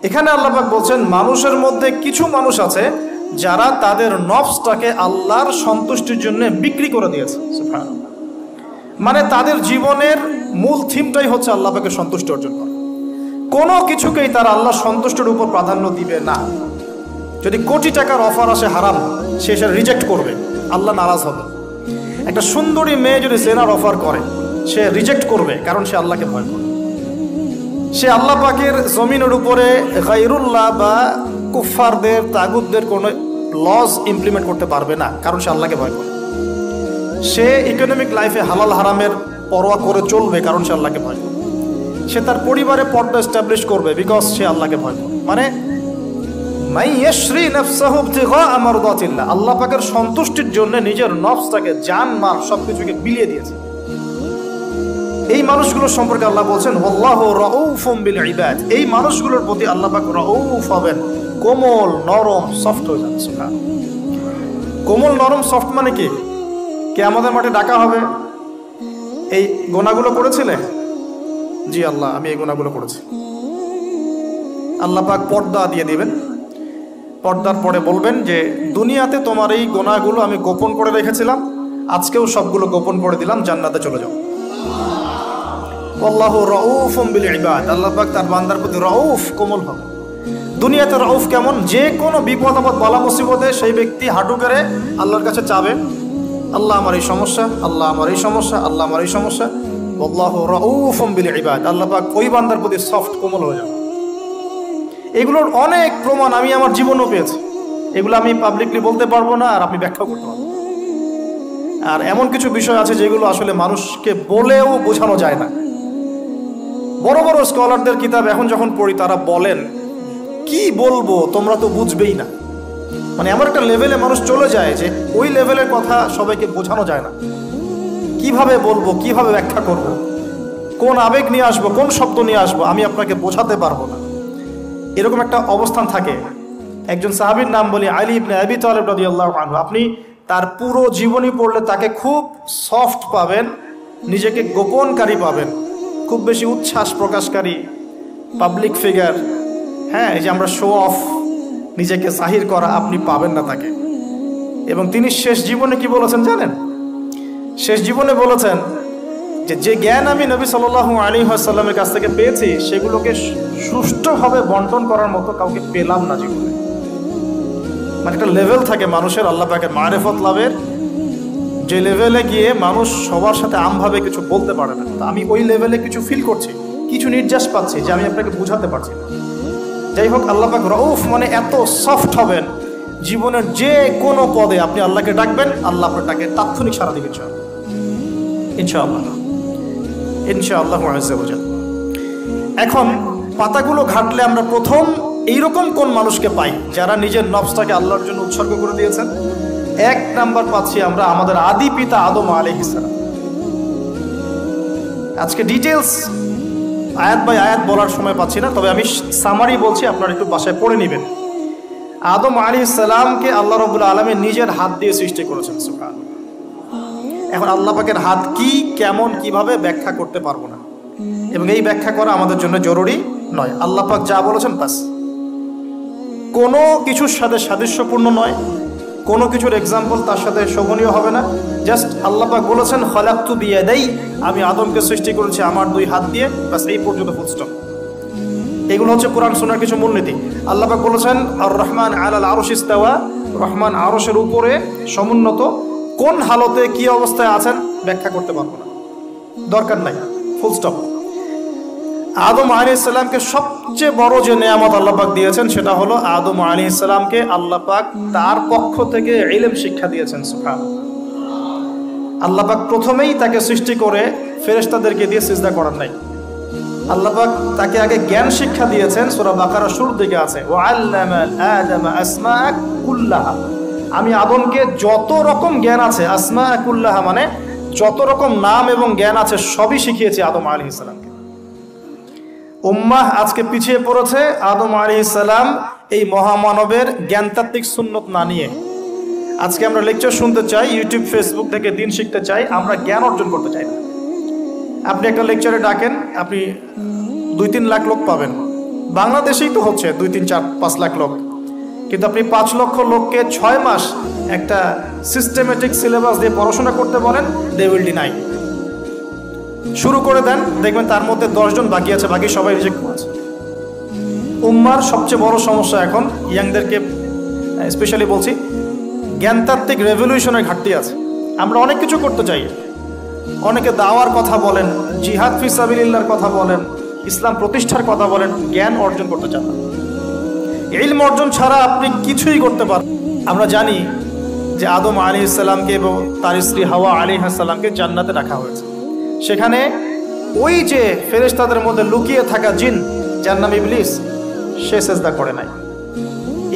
এখানে আল্লাহ পাক বলছেন মানুষের মধ্যে কিছু মানুষ আছে যারা তাদের নফসটাকে আল্লাহর সন্তুষ্টির জন্য বিক্রি করে দিয়েছে। সুবহানাল্লাহ। মানে তাদের জীবনের মূল থিমটাই হচ্ছে আল্লাহ পাকের সন্তুষ্টি অর্জন করা। কোনো কিছুকেই তারা আল্লাহর সন্তুষ্টির উপর প্রাধান্য দিবে না। যদি কোটি টাকার অফার আসে হারাম, সে সেটা রিজেক্ট করবে, আল্লাহ নারাজ হবে। একটা সুন্দরী মেয়ে যদি জেনার অফার করে, সে রিজেক্ট করবে, কারণ সে আল্লাহকে ভয় করে। সে আল্লাহ পাকের জমিনের উপরে গায়রুল্লাহ বা কুফফারদের তাগুতদের কোনো লজ ইমপ্লিমেন্ট করতে পারবে না, কারণ সে আল্লাহকে ভয় করে। সে ইকোনমিক লাইফে হালাল হারামের পরোয়া করে চলবে, কারণ সে আল্লাহকে ভয় করে। সে তার পরিবারে পর্দা এস্টাবলিশ করবে, বিকজ সে আল্লাহকে ভয় করে। মানে আল্লাহ পাকের সন্তুষ্টির জন্য নিজের নফসটাকে, জান মাল সবকিছুকে বিলিয়ে দিয়েছে। এই মানুষগুলোর সম্পর্কে আল্লাহ বলছেন আল্লাহু রাউফুম বিল ইবাদ। এই মানুষগুলোর প্রতি আল্লাহ পাক রাউফ হবেন, কোমল নরম সফট হয়ে যান। সুবহানাল্লাহ। কোমল নরম সফট মানে কি? কিয়ামতের মাঠে ডাকা হবে, এই গুনাহগুলো করেছিলে? জি আল্লাহ, আমি এই গুনাহগুলো করেছি। আল্লাহ পাক পর্দা দিয়ে দিবেন। পর্দার পরে বলবেন যে দুনিয়াতে তোমার এই গুনাহগুলো আমি গোপন করে রেখেছিলাম, আজকেও সবগুলো গোপন করে দিলাম, জান্নাতে চলে যাও। আল্লাহু রাউফুম বিল ইবাদ। আল্লাহ পাক তার বান্দার প্রতি রাউফ, কোমল হবে। দুনিয়াতে রাউফ কেমন? যে কোনো বিপদ আপদ বালা মুসিবতে সেই ব্যক্তি হাঁটু গেড়ে আল্লাহর কাছে চাবে, আল্লাহ আমার এই সমস্যা, আল্লাহ আমার এই সমস্যা, আল্লাহ আমার এই সমস্যা। আল্লাহু রাউফুম বিল ইবাদ। আল্লাহ পাক ওই বান্দার প্রতি সফট, কোমল হয়ে যাবে। এগুলোর অনেক প্রমাণ আমি আমার জীবনেও পেয়েছি। এগুলো আমি পাবলিকলি বলতে পারবো না, আর আপনি ব্যাখ্যা করতে পারবো। আর এমন কিছু বিষয় আছে যেগুলো আসলে মানুষকে বলেও বোঝানো যায় না। বড় বড় স্কলারদের কিতাব এখন যখন পড়ি, তারা বলেন কি বলবো, তোমরা তো বুঝবেই না। মানে এমন একটা লেভেলে মানুষ চলে যায় যে ওই লেভেলের কথা সবাইকে বোঝানো যায় না। কিভাবে বলবো, কিভাবে ব্যাখ্যা করব, কোন আবেগ নিয়ে আসবো, কোন শব্দ নিয়ে আসবো, আমি আপনাকে বোঝাতে পারবো না। এরকম একটা অবস্থান থাকে। একজন সাহাবীর নাম বলি আলী ইবনে আবি তালিব রাদিয়াল্লাহু আনহু। আপনি তার পুরো জীবনী পড়লে তাকে খুব সফট পাবেন, নিজেকে গোপনকারী পাবেন, খুব বেশি উচ্ছ্বাস প্রকাশকারী পাবলিক ফিগার। হ্যাঁ, এই যে আমরা শো অফ, নিজেকে জাহির করা, আপনি পাবেন না তাকে। এবং তিনি শেষ জীবনে কি বলেছেন জানেন? শেষ জীবনে বলেছেন যে যে জ্ঞান আমি নবী সাল্লাল্লাহু আলাইহি ওয়াসাল্লামের কাছ থেকে পেয়েছি, সেগুলোকে সুষ্ঠুভাবে বন্টন করার মতো কাউকে পেলাম না জীবনে। মানে একটা লেভেল থাকে মানুষের আল্লাহ পাকের মারিফত লাভের, যে লেভেলে গিয়ে মানুষ সবার সাথে আমভাবে কিছু বলতে পারে না। তো আমি ওই লেভেলে কিছু ফিল করছি, কিছু নির্যাস পাচ্ছি যে আমি আপনাকে বুঝাতে পারছি না। যাই হোক, আল্লাহ পাক রাউফ মানে এত সফট হবেন, জীবনের যে কোনো পদে আপনি আল্লাহকে ডাকবেন, আল্লাহ আপনার ডাকে তাৎক্ষণিক সাড়া দিবেন। ইনশাআল্লাহ, ইনশাআল্লাহ আযজা ওয়া জাল। এখন পাতাগুলো ঘাটলে আমরা প্রথম এইরকম কোন মানুষকে পাই যারা নিজের নফসটাকে আল্লাহর জন্য উৎসর্গ করে দিয়েছেন? এক নাম্বার পাচ্ছি আমরা আমাদের আদি পিতা আদম আলাইহিস সালাম। আজকে ডিটেলস আয়াত বাই আয়াত বলার সময় পাচ্ছি না, তবে আমি সামারি বলছি, আপনারা একটু বাসায় পড়ে নেবেন। আদম আলাইহিস সালামকে আল্লাহ রাব্বুল আলামিন নিজের হাত দিয়ে সৃষ্টি করেছেন। সুবহানাল্লাহ। এখন আল্লাহ পাকের হাত কি, কেমন, কিভাবে ব্যাখ্যা করতে পারবো না, এবং এই ব্যাখ্যা করা আমাদের জন্য জরুরি নয়। আল্লাহ পাক যা বলেছেন বাস, কোনো কিছুর সাথে সাদৃশ্যপূর্ণ নয়, কোনো কিছুর এক্সাম্পল তার সাথে শোভনীয় হবে না। জাস্ট আল্লাহ পাক বলেছেন খলাকতু বিয়াদাই, আমি আদমকে সৃষ্টি করেছি আমার দুই হাত দিয়ে, বাস এই পর্যন্ত ফুল স্টপ। এগুলো হচ্ছে কোরআন সুন্নাহর কিছু মূলনীতি। আল্লাহ পাক বলেছেন আর রহমান আলাল আরশ ইস্তাওয়া, রহমান আরশের উপরে সমুন্নত। কোন হালতে কি অবস্থায় আছেন ব্যাখ্যা করতে পারবো না, দরকার নাই, ফুল স্টপ। আদম আলাইহিস সালামকে সবচেয়ে বড় যে নেয়ামত আল্লাহ পাক দিয়েছেন সেটা হলো আদম আলাইহিস সালামকে আল্লাহ পাক তার পক্ষ থেকে ইলম শিক্ষা দিয়েছেন। সুবহানাল্লাহ। আল্লাহ পাক প্রথমেই তাকে সৃষ্টি করে ফেরেশতাদেরকে দিয়ে সিজদা করার নাই। আল্লাহ পাক তাকে আগে জ্ঞান শিক্ষা দিয়েছেন। সূরা বাকারার শুরুর দিকে আছে ওয়া আল্লামা আদামা আসমা কুল্লাহা, আমি আদমকে যত রকম জ্ঞান আছে, আসমা কুল্লাহা মানে যত রকম নাম এবং জ্ঞান আছে সবই শিখিয়েছি আদম আলাইহিস সালামকে। উম্মাহ আজকে পিছিয়ে পড়েছে আদম আলাইহিস সালাম এই মহামানবের জ্ঞানতাত্ত্বিক সুন্নত না নিয়ে। আজকে আমরা লেকচার শুনতে চাই, ইউটিউব ফেসবুক থেকে দিন শিখতে চাই, আমরা জ্ঞান অর্জন করতে চাই না। আপনি একটা লেকচারে ডাকেন, আপনি 2-3 লাখ লোক পাবেন, বাংলাদেশেই তো হচ্ছে 2, 3, 4, 5 লাখ লোক, কিন্তু আপনি 5 লক্ষ লোককে 6 মাস একটা সিস্টেমেটিক সিলেবাস দিয়ে পড়াশোনা করতে বলেন, দে উইল ডিনাই। শুরু করে দেন, দেখবেন তার মধ্যে 10 জন বাকি আছে, বাকি সবাই রিজেক্ট করেছে। উম্মার সবচেয়ে বড় সমস্যা এখন, ইয়াংদেরকে স্পেশালি বলছি, জ্ঞানতাত্ত্বিক রেভলিউশনের ঘাটতি আছে। আমরা অনেক কিছু করতে চাই, অনেকে দাওয়ার কথা বলেন, জিহাদ ফি সাবিলিল্লাহর কথা বলেন, ইসলাম প্রতিষ্ঠার কথা বলেন, জ্ঞান অর্জন করতে চান না। ইলম অর্জন ছাড়া আপনি কিছুই করতে পারেন। আমরা জানি যে আদম আলাইহিস সালামকে এবং তার স্ত্রী হাওয়া আলাইহিস সালামকে জান্নাতে রাখা হয়েছে। সেখানে ওই যে ফেরেশতাদের মধ্যে লুকিয়ে থাকা জিন, যার নাম ইবলিস, সে সেজদা করে নাই।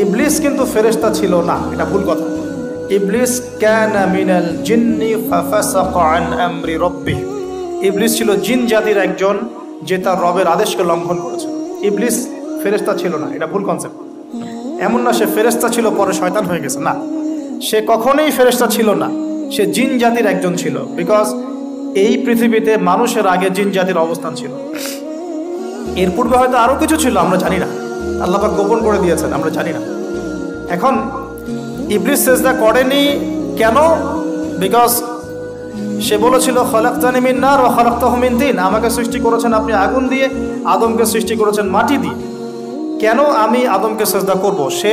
ইবলিস কিন্তু ফেরেশতা ছিল না, এটা ভুল কথা। ইবলিস কানা মিনাল জিন্নি ফাফাসাকা আন আমরি রাব্বিহি, ইবলিস ছিল জিন জাতির একজন যে তার রবের আদেশকে লঙ্ঘন করেছে। ইবলিস ফেরেশতা ছিল না, এটা ভুল কনসেপ্ট। এমন না সে ফেরেশতা ছিল পরে শয়তান হয়ে গেছে, না, সে কখনোই ফেরেশতা ছিল না, সে জিন জাতির একজন ছিল। বিকজ এই পৃথিবীতে মানুষের আগে জিন জাতির অবস্থান ছিল, এর পূর্বে হয়তো আরো কিছু ছিল, আমরা জানি না, আল্লাহ পাক গোপন করে দিয়েছেন, আমরা জানি না। এখন ইবলিস সেজদা করেনি কেন? বিকজ সে বলেছিল খলাকতানি মিন নার ওয়া খলাকতাহু মিন তিন, আমাকে সৃষ্টি করেছেন আপনি আগুন দিয়ে, আদমকে সৃষ্টি করেছেন মাটি দিয়ে, কেন আমি আদমকে সেজদা করব? সে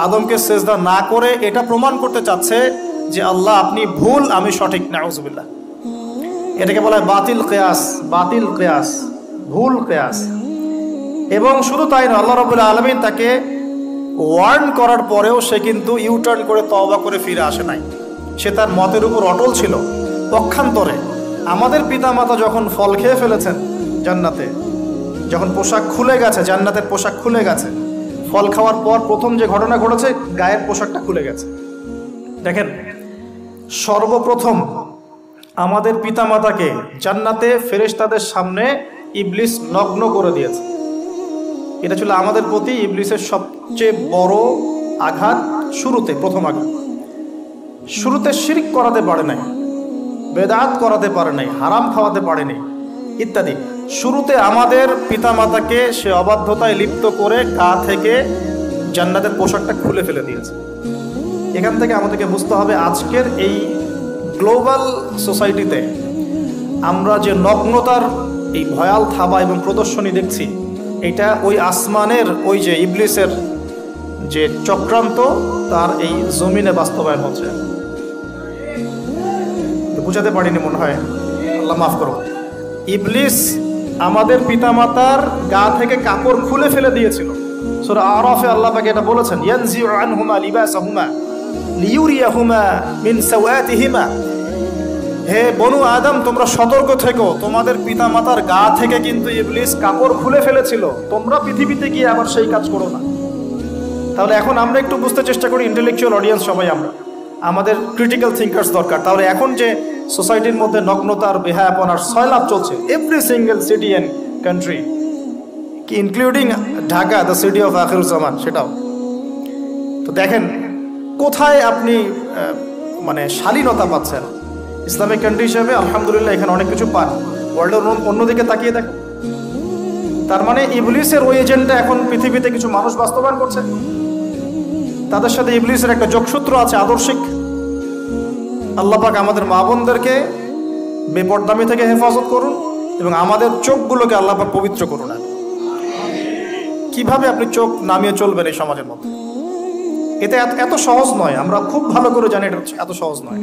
আদমকে সেজদা না করে এটা প্রমাণ করতে চাচ্ছে যে আল্লাহ আপনি ভুল, আমি সঠিক। নাউজুবিল্লাহ, এটাকে বলা হয় বাতিল কিয়াস, বাতিল কিয়াস, ভুল কিয়াস। এবং শুধু তাই নয়, আল্লাহ রাব্বুল আলামিন তাকে ওয়ার্ন করার পরেও সে কিন্তু ইউটার্ন করে তওবা করে ফিরে আসে নাই, সে তার মতের উপর অটল ছিল। পক্ষান্তরে আমাদের পিতামাতা যখন ফল খেয়ে ফেলেছেন জান্নাতে, যখন পোশাক খুলে গেছে, জান্নাতের পোশাক খুলে গেছে, ফল খাওয়ার পর প্রথম যে ঘটনা ঘটেছে, গায়ের পোশাকটা খুলে গেছে। দেখেন, সর্বপ্রথম আমাদের পিতামাতাকে জান্নাতে ফেরেশতাদের সামনে ইবলিস নগ্ন করে দিয়েছে। এটা ছিল আমাদের প্রতি ইবলিসের সবচেয়ে বড় আঘাত। শুরুতে, প্রথম আঘাত, শুরুতে শিরক করাতে পারে নাই, বেদাত করাতে পারে নাই, হারাম খাওয়াতে পারেনি ইত্যাদি। শুরুতে আমাদের পিতামাতাকে সে অবাধ্যতায় লিপ্ত করে গা থেকে জান্নাতের পোশাকটা খুলে ফেলে দিয়েছে। এখান থেকে আমাদেরকে বুঝতে হবে, আজকের এই গ্লোবাল সোসাইটিতে আমরা যে নগ্নতার এই ভয়াল থাবা এবং প্রদর্শনী দেখছি, এটা ওই আসমানের ওই যে ইবলিসের যে চক্রান্ত, তার এই জমিনে বাস্তবায়ন হচ্ছে। বুঝাতে পারিনি মনে হয়, আল্লাহ মাফ করো। ইবলিস আমাদের পিতামাতার গা থেকে কাপড় খুলে ফেলে দিয়েছিল। সূরা আরাফে আল্লাহ পাক এটা বলেছেন, ইয়ানজিউ আনহুমা লিবাসাহুমা লিইউরিয়াহুমা মিন সাওয়াতিহিমা। হে বনু আদম, তোমরা সতর্ক থেকো, তোমাদের পিতামাতার গা থেকে কিন্তু ইবলিস কাপড় খুলে ফেলেছিল, তোমরা পৃথিবীতে গিয়ে আবার সেই কাজ করো না। তাহলে এখন আমরা একটু বুঝতে চেষ্টা করি, ইন্টেলেকচুয়াল অডিয়েন্স সবাই আমরা, আমাদের ক্রিটিক্যাল থিঙ্কার্স দরকার। তাহলে এখন যে সোসাইটির মধ্যে নগ্নতার, বেহায়াপনার সয়লাভ চলছে, every single city and country, including Dhaka, the city of Akhiruzzaman, সেটাও তো দেখেন কোথায় আপনি মানে শালীনতা পাচ্ছেন। ইসলামিক কান্ট্রি হিসেবে আলহামদুলিল্লাহ এখানে অনেক কিছু পান, ওয়ার্ল্ডের অন্যদিকে তাকিয়ে দেখেন। তার মানে ইবলিসের ওই এজেন্ডা এখন পৃথিবীতে কিছু মানুষ বাস্তবায়ন করছে, তাদের সাথে ইবলিসের একটা যোগসূত্র আছে আদর্শিক। আল্লাহ পাক আমাদের মা বোনদেরকে বেপরদামি থেকে হেফাজত করুন এবং আমাদের চোখগুলোকে আল্লাহ পাক পবিত্র করুন। কিভাবে আপনি চোখ নামিয়ে চলবেন এই সমাজের মধ্যে, এটা এত সহজ নয়, আমরা খুব ভালো করে জানি এটা এত সহজ নয়।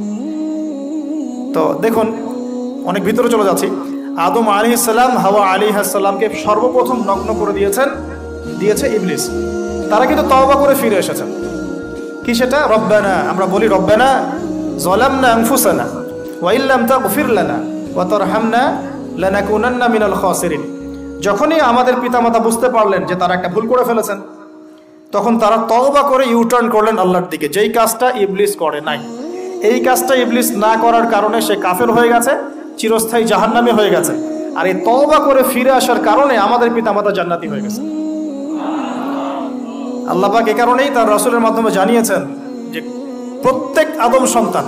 তো দেখুন, অনেক ভিতরে চলে যাচ্ছি। আদম আলাইহিস সালাম, হাওয়া আলাইহিস সালামকে সর্বপ্রথম নগ্ন করে দিয়েছে ইবলিস। তারা কিন্তু তওবা করে ফিরে এসেছেন। কি সেটা? রব্বানা, আমরা বলি রব্বানা যালামনা আনফুসানা ওয়া ইল্লাম তাগফির লানা ওয়া তারহামনা লানাকুনান্না মিনাল খাসিরিন। যখনই আমাদের পিতামাতা বুঝতে পারলেন যে তারা একটা ভুল করে ফেলেছেন, তখন তারা তওবা করে ইউটার্ন করলেন আল্লাহর দিকে, যেই কাজটা ইবলিস করে নাই। এই কাজটা ইবলিস না করার কারণে সে কাফের হয়ে গেছে, চিরস্থায়ী জাহান্নামী হয়ে গেছে। আর এই তওবা করে ফিরে আসার কারণে আমাদের পিতামাতা জান্নাতি হয়ে গেছে। আল্লাহ পাক এই কারণেই তার রাসূলের মাধ্যমে জানিয়েছেন যে প্রত্যেক আদম সন্তান,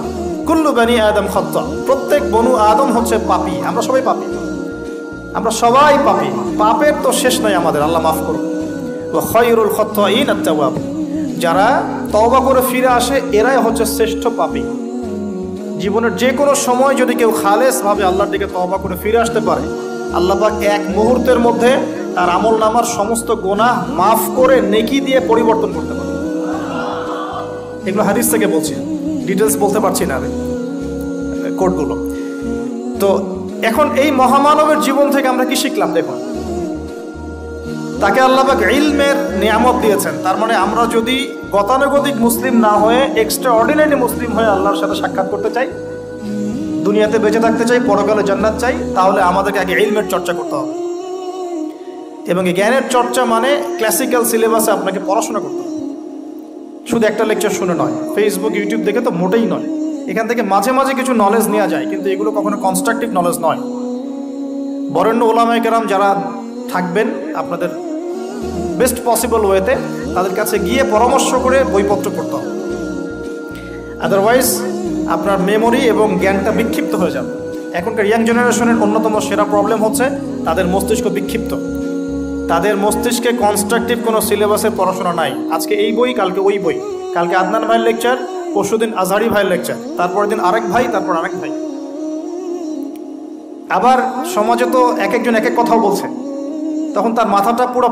কুল্লু বানি আদম খাত্তা, প্রত্যেক বনু আদম হচ্ছে পাপী। আমরা সবাই পাপী, আমরা সবাই পাপী, পাপের তো শেষ নাই আমাদের, আল্লাহ মাফ করুন। ওয়া খায়রুল খাত্তাইন আত-তাওয়াব, যারা তওবা করে ফিরে আসে এরাই হচ্ছে শ্রেষ্ঠ পাপী। জীবনের যে কোনো সময় যদি কেউ খালেসভাবে আল্লাহর দিকে তওবা করে ফিরে আসতে পারে, আল্লাহ পাক এক মুহূর্তের মধ্যে তার আমলনামার সমস্ত গুনাহ মাফ করে নেকি দিয়ে পরিবর্তন করতে পারে। এগুলো হাদিস থেকে বলছি, ডিটেলস বলতে পারছি না আমি কোডগুলো। তো এখন এই মহামানবের জীবন থেকে আমরা কি শিখলাম? দেখুন, তাকে আল্লাহ পাক ইলমের নিয়ামত দিয়েছেন। তার মানে আমরা যদি গতানুগতিক মুসলিম না হয়ে এক্সট্রা অর্ডিনারি মুসলিম হয়ে আল্লাহর সাথে সাক্ষাৎ করতে চাই, দুনিয়াতে বেঁচে থাকতে চাই, পরকালে জান্নাত চাই, তাহলে আমাদেরকে আগে ইলমের চর্চা করতে হবে। এবং এই জ্ঞানের চর্চা মানে ক্লাসিক্যাল সিলেবাসে আপনাকে পড়াশোনা করতে হবে, শুধু একটা লেকচার শুনে নয়, ফেসবুক ইউটিউব দেখে তো মোটেই নয়। এখান থেকে মাঝে মাঝে কিছু নলেজ নেওয়া যায়, কিন্তু এগুলো কখনো কনস্ট্রাকটিভ নলেজ নয়। বরেণ্য ওলামায়ে কেরাম যারা থাকবেন আপনাদের বেস্ট পসিবল ওয়েতে, তাদের কাছে গিয়ে পরামর্শ করে বইপত্র পড়তে হবে। আদারওয়াইজ আপনার মেমোরি এবং জ্ঞানটা বিক্ষিপ্ত হয়ে যাবে। এখনকার ইয়াং জেনারেশনের অন্যতম সেরা প্রবলেম হচ্ছে তাদের মস্তিষ্ক বিক্ষিপ্ত। তাদের মস্তিষ্কে কনস্ট্রাকটিভ কোনো সিলেবাসের পড়াশোনা নাই। আজকে এই বই, কালকে ওই বই, কালকে আদনান ভাইয়ের লেকচার, পরশুদিন আজহারি ভাইয়ের লেকচার, তারপরের দিন আরেক ভাই, তারপর আরেক ভাই। আবার সমাজে তো এক একজন এক এক কথাও বলছে, তখন তার মাথাটা পুরো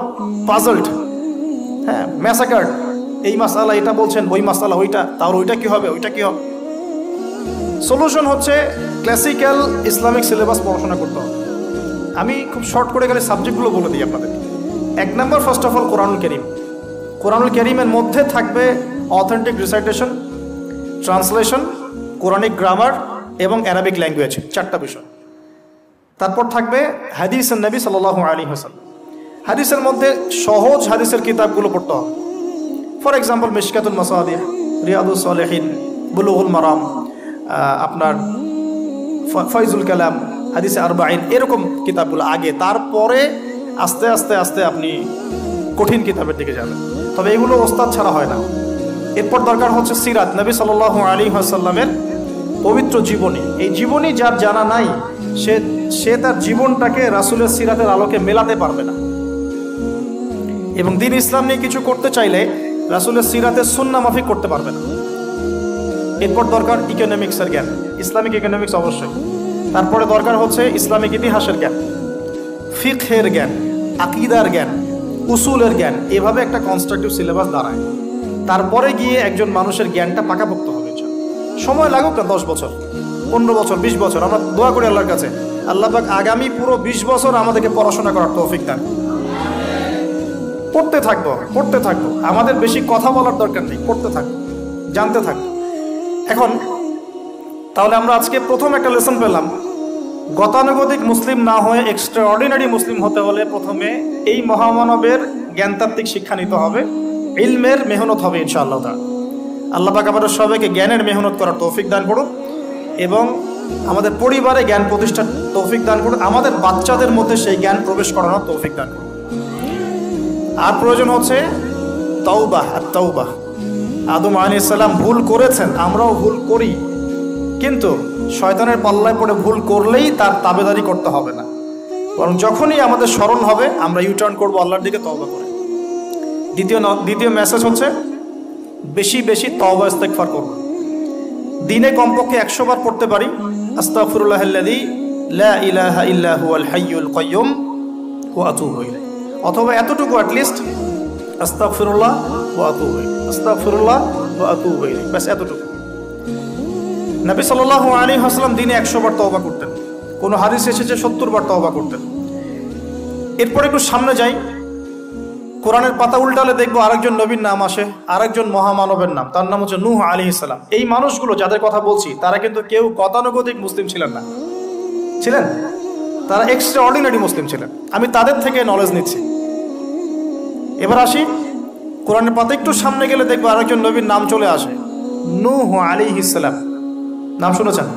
পাজলড, হ্যাঁ, ম্যাসাকার্ড। এই মাসালা এটা বলছেন, ওই মাসালা ওইটা, তার ওইটা কি হবে, ওইটা কি হবে। সলিউশন হচ্ছে ক্লাসিক্যাল ইসলামিক সিলেবাস পড়াশোনা করতে হবে। আমি খুব শর্ট করে গেলে সাবজেক্টগুলো বলে দিই আপনাদের। 1 নম্বর, ফার্স্ট অফ অল কোরআনুল কারীম। কোরআনুল কারীমের মধ্যে থাকবে authentic recitation, translation, Quranic grammar এবং অ্যারাবিক ল্যাঙ্গুয়েজ, 4টা বিষয়। তারপর থাকবে হাদিসের নবী সাল্লাল্লাহু আলাইহি ওয়াসাল্লাম। হাদিসের মধ্যে সহজ হাদিসের কিতাবগুলো পড়তে হবে। ফর এক্সাম্পল মিশকাতুল মাসাবিহ, রিয়াদুস সালিহিন, বুলুগুল মারাম, আপনার ফয়জুল কালাম, হাদিসে আরবাঈন, এরকম কিতাবগুলো আগে। তারপরে আস্তে আস্তে আস্তে আপনি কঠিন কিতাবের দিকে যাবেন। তবে এগুলো ওস্তাদ ছাড়া হয় না। এরপর দরকার হচ্ছে সিরাত, নবী সাল্লাল্লাহু আলাইহি ওয়াসাল্লামের পবিত্র জীবনী। এই জীবনী যার জানা নাই, সে তার জীবনটাকে রাসূলের সিরাতের আলোকে মেলাতে পারবে না। এবং দ্বীন ইসলাম নিয়ে কিছু করতে চাইলে রাসূলের সিরাতের সুন্নাহ মাফিক করতে পারবে না। এরপর দরকার ইকোনমিক্সের জ্ঞান, ইসলামিক ইকোনমিক্স অবশ্যই। তারপরে দরকার হচ্ছে ইসলামিক ইতিহাসের জ্ঞান, ফিকহের জ্ঞান, আকীদার জ্ঞান, উসুলের জ্ঞান। এভাবে একটা কনস্ট্রাকটিভ সিলেবাস দাঁড়ায়। তারপরে গিয়ে একজন মানুষের জ্ঞানটা পাকাপোক্ত হবে। সময় লাগুক না, 10 বছর, 15 বছর, 20 বছর। আমরা দোয়া করি আল্লাহর কাছে, আল্লাহ পাক আগামী পুরো 20 বছর আমাদেরকে পড়াশোনা করার তৌফিক দান। পড়তে থাকবো। আমাদের বেশি কথা বলার দরকার নেই, পড়তে থাকবো, জানতে থাকবো। এখন তাহলে আমরা আজকে প্রথম একটা লেসন পেলাম, গতানুগতিক মুসলিম না হয়ে এক্সট্রা অর্ডিনারি মুসলিম হতে হলে প্রথমে এই মহামানবের জ্ঞানতাত্ত্বিক শিক্ষা নিতে হবে, ইলমের মেহনত হবে ইনশাআল্লাহ তাআলা। আল্লাহ পাক আমাদের সবাইকে জ্ঞানের মেহনত করার তৌফিক দান করুন এবং আমাদের পরিবারে জ্ঞান প্রতিষ্ঠার তৌফিক দান করুন, আমাদের বাচ্চাদের মধ্যে সেই জ্ঞান প্রবেশ করানোর তৌফিক দান করুন। আর প্রয়োজন হচ্ছে তাওবাহ, আত-তাওবাহ। আদম আলাইহিস সালাম ভুল করেছেন, আমরাও ভুল করি, কিন্তু শয়তানের পাল্লায় পড়ে ভুল করলেই তার তাবেদারি করতে হবে না, বরং যখনই আমাদের স্মরণ হবে আমরা ইউটার্ন করবো আল্লাহর দিকে তওবা করে। দ্বিতীয় মেসেজ হচ্ছে বেশি বেশি তওবা ইস্তেগফার করব। দিনে কমপক্ষে 100 বার পড়তে পারি আস্তাগফিরুল্লাহাল্লাযী লা ইলাহা ইল্লা হুয়াল হাইয়ুল কাইয়্যুম ওয়া আতুবু ইলাইহি, অথবা এতটুকু অ্যাটলিস্ট আস্তাগফিরুল্লাহ ওয়া আতুবু ইলাইহি, আস্তাগফিরুল্লাহ ওয়া আতুবু ইলাইহি, বাস এতটুকু। নবী সাল্লাল্লাহু আলাইহি ওয়াসাল্লাম দিনে 100 বার তওবা করতেন, কোনো হাদিসে এসেছে 70 বার তওবা করতেন। এরপর একটু সামনে যাই, কোরআনের পাতা উল্টালে দেখবো আরেকজন নবীর নাম আসে, আরেকজন মহামানবের নাম, তার নাম হচ্ছে নূহ আলাইহিস সালাম। এই মানুষগুলো যাদের কথা বলছি তারা কিন্তু কেউ গতানুগতিক মুসলিম ছিলেন না, ছিলেন তারা এক্সট্রা অর্ডিনারি মুসলিম ছিলেন। আমি তাদের থেকে নলেজ নিচ্ছি। এবার আসি কোরআনের পাতা একটু সামনে গেলে দেখবো আরেকজন নবীর নাম চলে আসে, নূহ আলাইহিস সালাম। নাম শুনেছেন?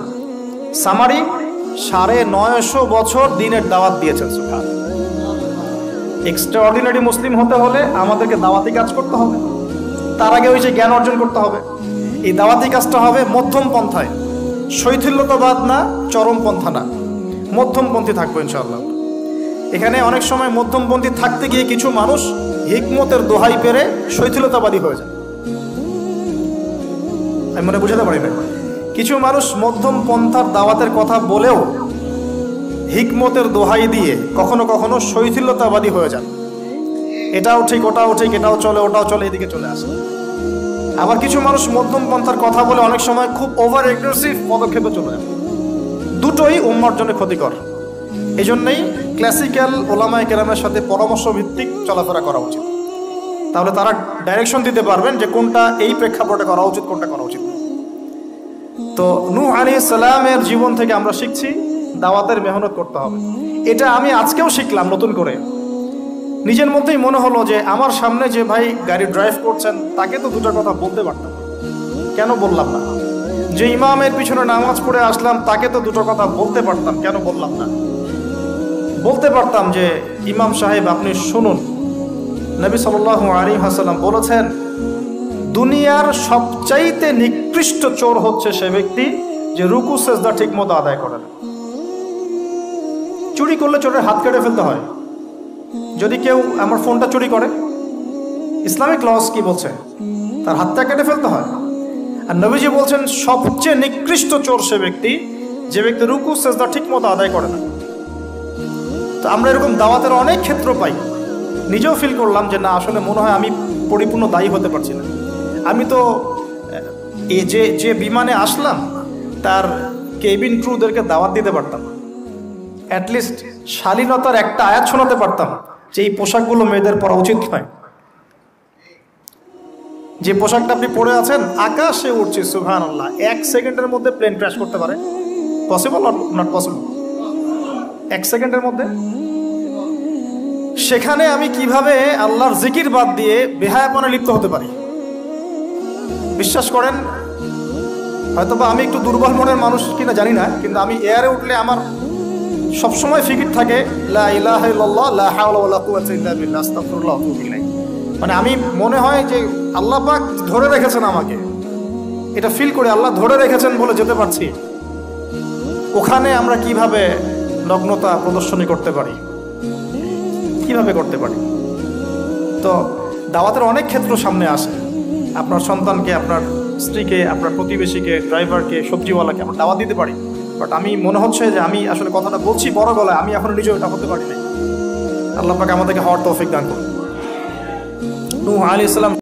সামারি 950 বছর দিনের দাওয়াত দিয়েছেন। সুবহানাল্লাহ। এক্সট্রা অর্ডিনারি মুসলিম হতে হলে আমাদেরকে দাওয়াতি কাজ করতে হবে, তার আগে ওই যে জ্ঞান অর্জন করতে হবে। এই দাওয়াতি কাজটা হবে মধ্যম পন্থায়, শৈথিল্যতাবাদ না, চরমপন্থা না, মধ্যমপন্থী থাকবো ইনশাআল্লাহ। এখানে অনেক সময় মধ্যমপন্থী থাকতে গিয়ে কিছু মানুষ হিকমতের দোহাই পেরে শৈথিলতাবাদী হয়ে যায়। আমি মনে বুঝাতে পারি না, কিছু মানুষ মধ্যম পন্থার দাওয়াতের কথা বলেও হিকমতের দোহাই দিয়ে কখনো কখনো শৈথিলতাবাদী হয়ে যান। এটাও ঠিক, ওটাও ঠিক, এটাও চলে, ওটাও চলে, এদিকে চলে আসে। আবার কিছু মানুষ মধ্যম পন্থার কথা বলে অনেক সময় খুব ওভার এগ্রেসিভ পদক্ষেপে চলে যায়। দুটোই উম্মার জন্য ক্ষতিকর। এই জন্যই ক্লাসিক্যাল ওলামায়ে কেরামের সাথে পরামর্শ ভিত্তিক চলাফেরা করা উচিত। তাহলে তারা ডাইরেকশন দিতে পারবেন যে কোনটা এই প্রেক্ষাপটে করা উচিত, কোনটা করা উচিত। তো নূহ আলাইহিস সালামের জীবন থেকে আমরা শিখছি দাওয়াতের মেহনত করতে হবে। এটা আমি আজকেও শিখলাম নতুন করে। নিজের মধ্যেই মনে হলো যে আমার সামনে যে ভাই গাড়ি ড্রাইভ করছেন তাকে তো দুটো কথা বলতে পারতাম, কেন বললাম না? যে ইমামের পিছনে নামাজ পড়ে আসলাম তাকে তো দুটো কথা বলতে পারতাম, কেন বললাম না? বলতে পারতাম যে ইমাম সাহেব আপনি শুনুন, নবী সাল্লাল্লাহু আলাইহি ওয়াসাল্লাম বলেছেন দুনিয়ার সবচাইতে নিকৃষ্ট চোর হচ্ছে সে ব্যক্তি যে রুকু সেজদা ঠিক মতো আদায় করে না। চুরি করলে চোরের হাত কেটে ফেলতে হয়। যদি কেউ আমার ফোনটা চুরি করে, ইসলামিক লস কি বলছে? তার হাতটা কেটে ফেলতে হয়। আর নবীজি বলছেন সবচেয়ে নিকৃষ্ট চোর সে ব্যক্তি যে ব্যক্তি রুকু সেজদা ঠিক মতো আদায় করে না। তো আমরা এরকম দাওয়াতের অনেক ক্ষেত্র পাই। নিজেও ফিল করলাম যে না, আসলে মনে হয় আমি পরিপূর্ণ দায়ী হতে পারছি না। আমি তো যে বিমানে আসলাম তার কেবিন ক্রুদেরকে দাওয়াত দিতে পারতাম, অ্যাটলিস্ট শালীনতার একটা আয়াত শোনাতে পারতাম যে এই পোশাকগুলো মেয়েদের পরা উচিত নয়। যে পোশাকটা আপনি পরে আছেন আকাশে উঠছে, সুবহানাল্লাহ, 1 সেকেন্ডের মধ্যে প্লেন ক্র্যাশ করতে পারে। Possible or not possible? 1 সেকেন্ডের মধ্যে। সেখানে আমি কিভাবে আল্লাহর জিকির বাদ দিয়ে বেহায়াপনে লিপ্ত হতে পারি? বিশ্বাস করেন, হয়তোবা আমি একটু দুর্বল মনের মানুষ কিনা জানি না, কিন্তু আমি এয়ারে উঠলে আমার সবসময় ফিকির থাকে লা ইলাহা ইল্লাল্লাহ লা হাওলা ওয়ালা কুওয়াতা ইল্লা বিল্লাহ আস্তাগফিরুল্লাহ ওয়া আতুবু ইলাইহি। মানে আমি মনে হয় যে আল্লাহ পাক ধরে রেখেছেন আমাকে, এটা ফিল করে আল্লাহ ধরে রেখেছেন বলে যেতে পারছি। ওখানে আমরা কিভাবে নগ্নতা প্রদর্শনী করতে পারি, কিভাবে করতে পারি? তো দাওয়াতের অনেক ক্ষেত্র সামনে আসে। আপনার সন্তানকে, আপনার স্ত্রীকে, আপনার প্রতিবেশীকে, ড্রাইভারকে, সবজিওয়ালাকে আমরা দাওয়াত দিতে পারি। বাট আমি মনে হচ্ছে যে আমি আসলে কথাটা বলছি বড় গলায়, আমি এখন নিজেও এটা হতে পারি না। আল্লাহ পাক আমাদেরকে হওয়ার তৌফিক দান করুন। নূহ আলাইহিস সালাম